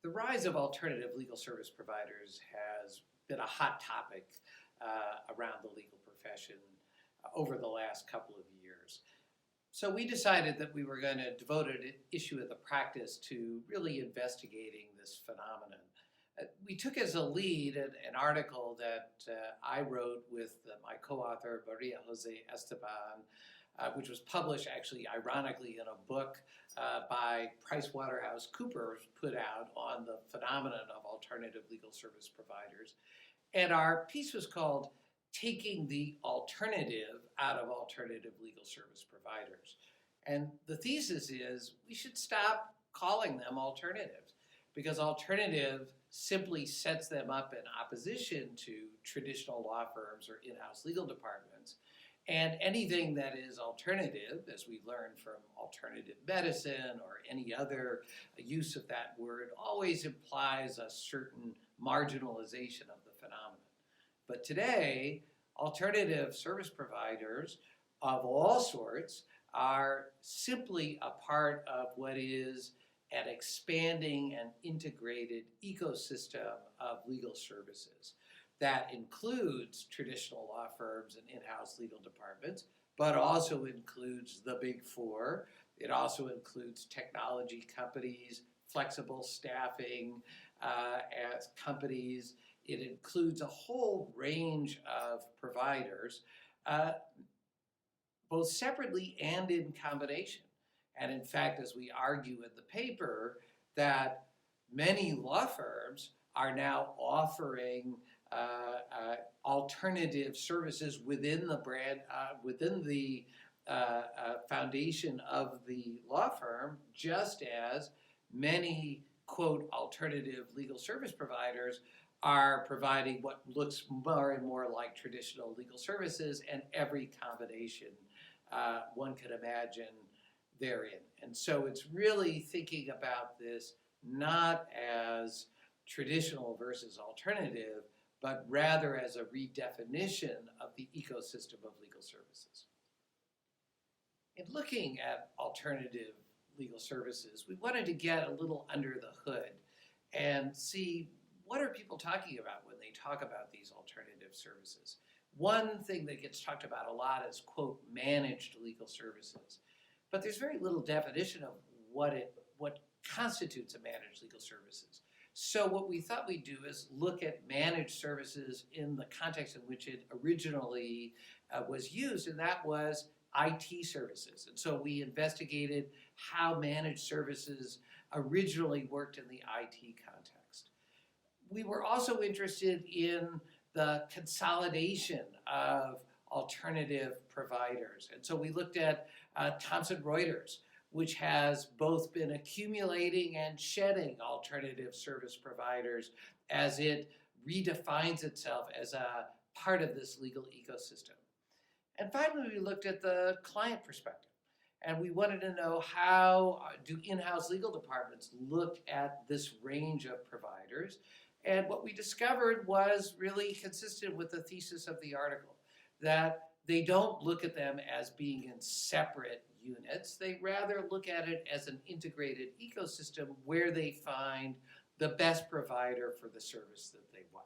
The rise of alternative legal service providers has been a hot topic around the legal profession over the last couple of years. So we decided that we were going to devote an issue of the practice to really investigating this phenomenon. We took as a lead an article that I wrote with my co-author Maria Jose Esteban, which was published actually ironically in a book by PricewaterhouseCoopers put out on the phenomenon of alternative legal service providers. And our piece was called Taking the Alternative Out of Alternative Legal Service Providers. And the thesis is we should stop calling them alternatives because alternative simply sets them up in opposition to traditional law firms or in-house legal departments. And anything that is alternative, as we learned from alternative medicine or any other use of that word, always implies a certain marginalization of the phenomenon. But today, alternative service providers of all sorts are simply a part of what is an expanding and integrated ecosystem of legal services that includes traditional law firms and in-house legal departments, but also includes the Big Four. It also includes technology companies, flexible staffing as companies. It includes a whole range of providers, both separately and in combination. And in fact, as we argue in the paper, that many law firms are now offering alternative services within the brand, within the foundation of the law firm, just as many, quote, alternative legal service providers are providing what looks more and more like traditional legal services and every combination one could imagine therein. And so it's really thinking about this not as traditional versus alternative, but rather as a redefinition of the ecosystem of legal services. In looking at alternative legal services, we wanted to get a little under the hood and see what are people talking about when they talk about these alternative services. One thing that gets talked about a lot is, quote, managed legal services. But there's very little definition of what constitutes a managed legal services. So what we thought we'd do is look at managed services in the context in which it originally was used, and that was IT services. And so we investigated how managed services originally worked in the IT context. We were also interested in the consolidation of alternative providers. And so we looked at Thomson Reuters, which has both been accumulating and shedding alternative service providers as it redefines itself as a part of this legal ecosystem. And finally, we looked at the client perspective. And we wanted to know how do in-house legal departments look at this range of providers. And what we discovered was really consistent with the thesis of the article, that they don't look at them as being in separate units. They rather look at it as an integrated ecosystem where they find the best provider for the service that they want.